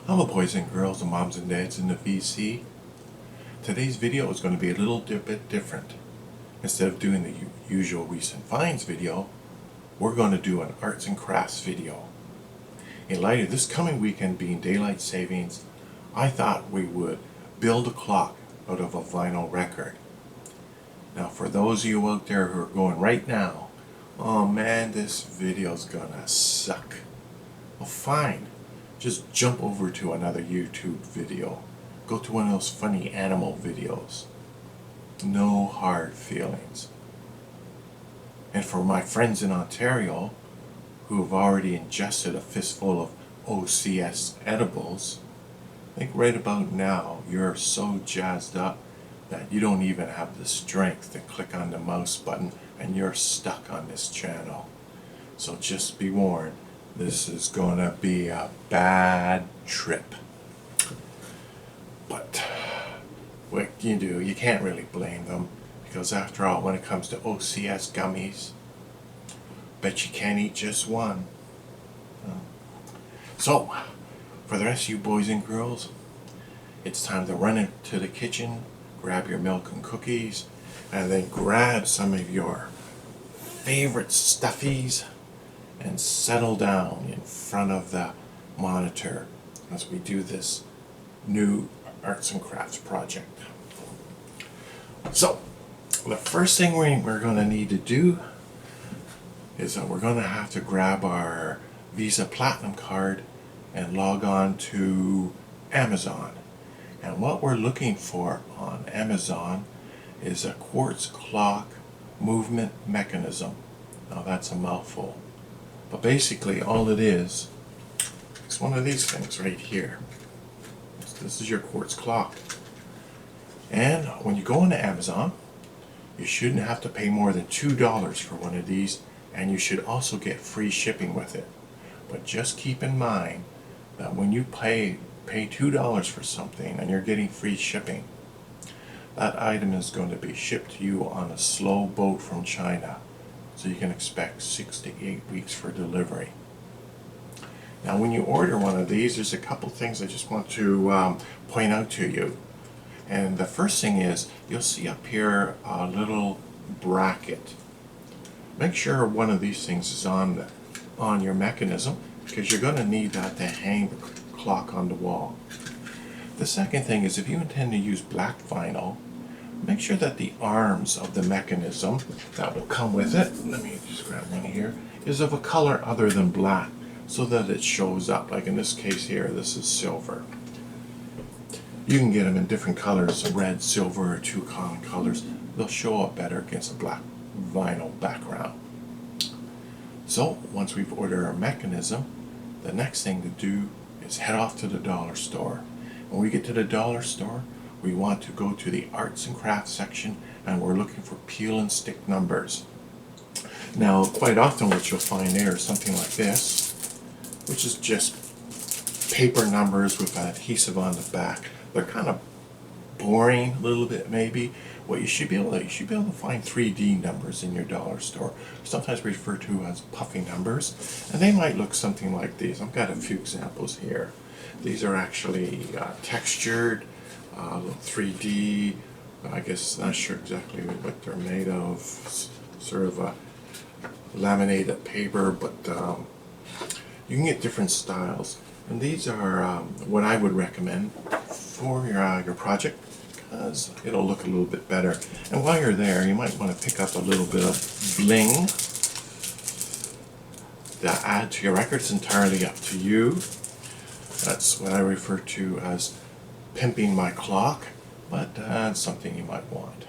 Hello boys and girls and moms and dads in the VC. Today's video is going to be a little bit different. Instead of doing the usual recent finds video, we're going to do an arts and crafts video. In light of this coming weekend being daylight savings, I thought we would build a clock out of a vinyl record. Now for those of you out there who are going right now, oh man, this video's gonna suck. Well, fine. Just jump over to another YouTube video. Go to one of those funny animal videos. No hard feelings. And for my friends in Ontario who have already ingested a fistful of OCS edibles, I think right about now you're so jazzed up that you don't even have the strength to click on the mouse button and you're stuck on this channel. So just be warned. This is going to be a bad trip. But what you do, you can't really blame them, because after all, when it comes to OCS gummies, bet you can't eat just one. So, for the rest of you boys and girls, it's time to run into the kitchen, grab your milk and cookies, and then grab some of your favorite stuffies and settle down in front of the monitor as we do this new arts and crafts project. So, the first thing we're going to need to do is that we're going to have to grab our Visa Platinum card and log on to Amazon. And what we're looking for on Amazon is a quartz clock movement mechanism. Now that's a mouthful. But basically all it is one of these things right here. This is your quartz clock. And when you go into Amazon, you shouldn't have to pay more than $2 for one of these, and you should also get free shipping with it. But just keep in mind that when you pay $2 for something and you're getting free shipping, that item is going to be shipped to you on a slow boat from China. So you can expect 6 to 8 weeks for delivery. Now when you order one of these, there's a couple things I just want to point out to you. And the first thing is, you'll see up here a little bracket. Make sure one of these things is on your mechanism, because you're going to need that to hang the clock on the wall. The second thing is, if you intend to use black vinyl, make sure that the arms of the mechanism that will come with it, let me just grab one here, is of a color other than black, so that it shows up. Like in this case here, this is silver. You can get them in different colors, red, silver, or two common colors. They'll show up better against a black vinyl background. So once we've ordered our mechanism, the next thing to do is head off to the dollar store. When we get to the dollar store, we want to go to the arts and crafts section, and we're looking for peel and stick numbers. Now quite often what you'll find there is something like this, which is just paper numbers with adhesive on the back. They're kind of boring a little bit maybe. What you should be able to find 3D numbers in your dollar store, sometimes referred to as puffy numbers, and they might look something like these. I've got a few examples here. These are actually textured, 3D. I guess not sure exactly what they're made of. Sort of a laminated paper, but you can get different styles. And these are what I would recommend for your project, because it'll look a little bit better. And while you're there, you might want to pick up a little bit of bling to add to your record. It's entirely up to you. That's what I refer to as pimping my clock, but it's something you might want.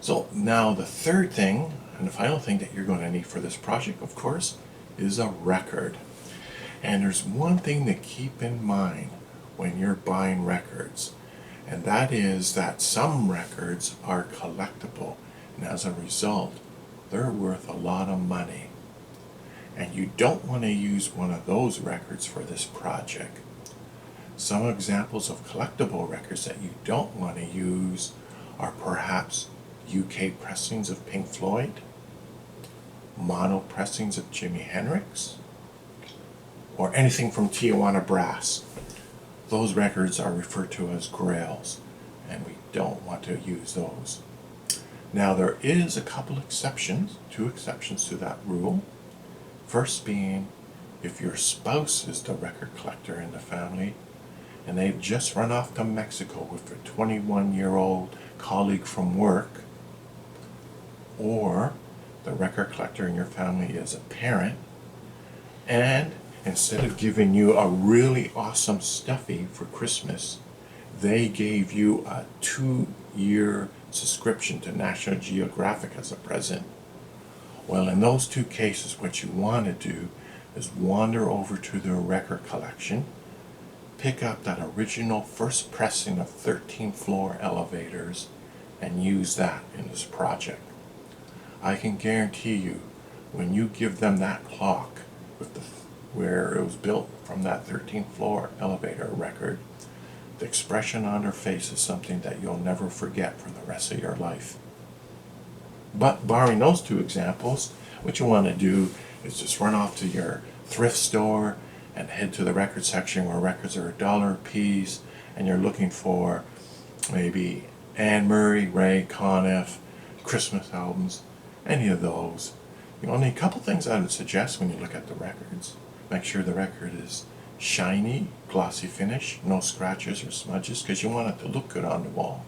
So now the third thing, and the final thing that you're going to need for this project, of course, is a record. And there's one thing to keep in mind when you're buying records, and that is that some records are collectible, and as a result, they're worth a lot of money. And you don't want to use one of those records for this project. Some examples of collectible records that you don't want to use are perhaps UK pressings of Pink Floyd, mono pressings of Jimi Hendrix, or anything from Tijuana Brass. those records are referred to as grails, and we don't want to use those. Now there is a couple exceptions, two exceptions to that rule. First being if your spouse is the record collector in the family and they've just run off to Mexico with their 21-year-old colleague from work, or the record collector in your family is a parent, and instead of giving you a really awesome stuffy for Christmas, they gave you a 2-year subscription to National Geographic as a present. Well, in those two cases, what you want to do is wander over to their record collection, pick up that original first pressing of 13 Floor Elevators, and use that in this project. I can guarantee you, when you give them that clock with where it was built from that 13th floor elevator record, the expression on their face is something that you'll never forget for the rest of your life. But barring those two examples, what you want to do is just run off to your thrift store and head to the record section where records are $1 a piece, and you're looking for maybe Anne Murray, Ray Conniff, Christmas albums, any of those. You only a couple things I would suggest when you look at the records. Make sure the record is shiny, glossy finish, no scratches or smudges, because you want it to look good on the wall.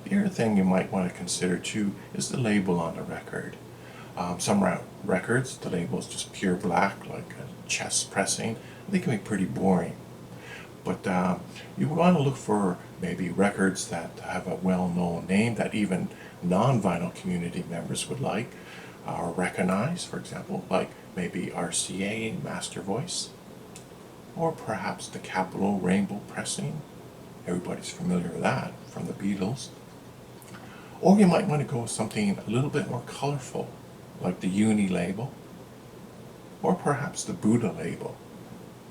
The other thing you might want to consider too is the label on the record. Some records, the label is just pure black, like a chest pressing. They can be pretty boring. But you want to look for maybe records that have a well-known name that even non-vinyl community members would like or recognize, for example, like maybe RCA, Master Voice, or perhaps the Capitol Rainbow Pressing. Everybody's familiar with that from the Beatles. Or you might want to go with something a little bit more colorful, like the Uni label, or perhaps the Buddha label.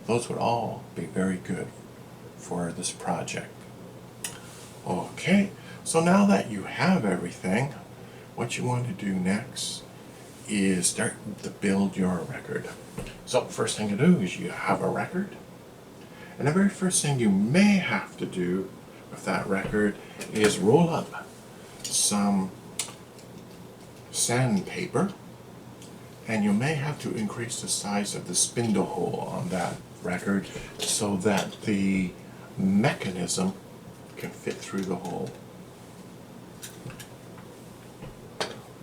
Those would all be very good for this project. Okay, so now that you have everything, what you want to do next is start to build your record. So first thing to do is you have a record, and the very first thing you may have to do with that record is roll up some sandpaper, and you may have to increase the size of the spindle hole on that record so that the mechanism can fit through the hole.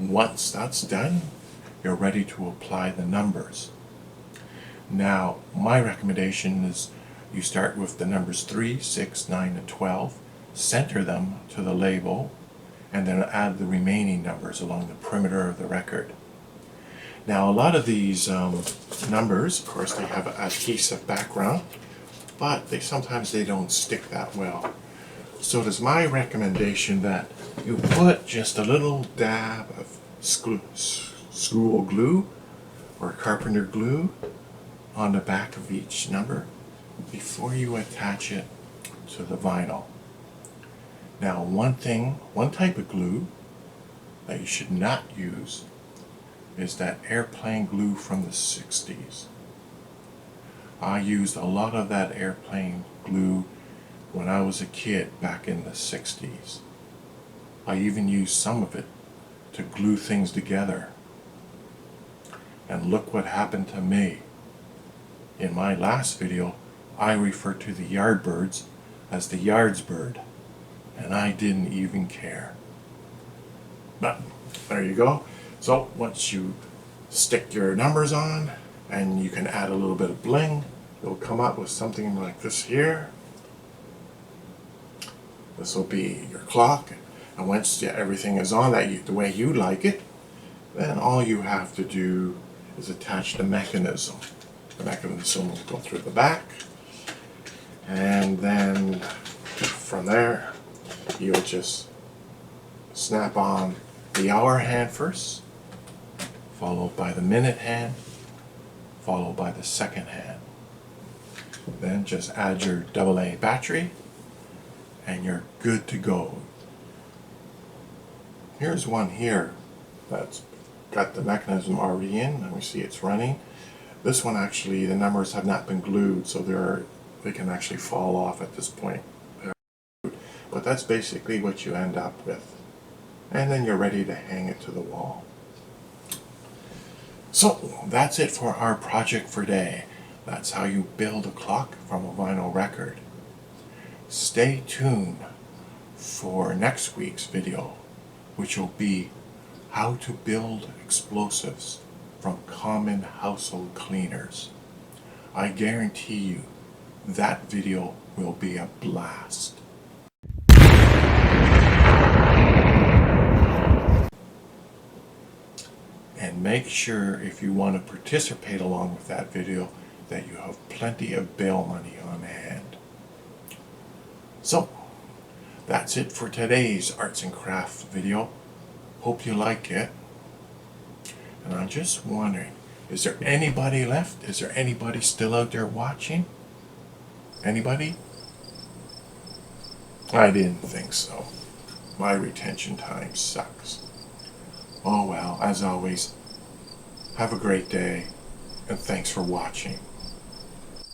Once that's done, you're ready to apply the numbers. Now, my recommendation is you start with the numbers 3, 6, 9, and 12, center them to the label, and then add the remaining numbers along the perimeter of the record. Now, a lot of these numbers, of course, they have an adhesive background, but sometimes they don't stick that well. So it is my recommendation that you put just a little dab of school glue or carpenter glue on the back of each number before you attach it to the vinyl. Now, one type of glue that you should not use is that airplane glue from the 60s. I used a lot of that airplane glue when I was a kid back in the 60s. I even used some of it to glue things together. And look what happened to me. In my last video, I referred to the Yardbirds as the Yardsbird, and I didn't even care. But there you go. So once you stick your numbers on, and you can add a little bit of bling, you'll come up with something like this here. This will be your clock, and once everything is on the way you like it, then all you have to do is attach the mechanism. The mechanism will go through the back, and then from there you'll just snap on the hour hand first, followed by the minute hand, followed by the second hand. Then just add your AA battery, and you're good to go. Here's one here that's got the mechanism already in, and we see it's running. This one actually, the numbers have not been glued, so they're they can actually fall off at this point. But that's basically what you end up with. And then you're ready to hang it to the wall. So that's it for our project for today. That's how you build a clock from a vinyl record. Stay tuned for next week's video, which will be how to build explosives from common household cleaners. I guarantee you that video will be a blast. And make sure, if you want to participate along with that video, that you have plenty of bail money on hand. So, that's it for today's arts and crafts video. Hope you like it. And I'm just wondering, is there anybody left? Is there anybody still out there watching? Anybody? I didn't think so. My retention time sucks. Oh well, as always, have a great day, and thanks for watching.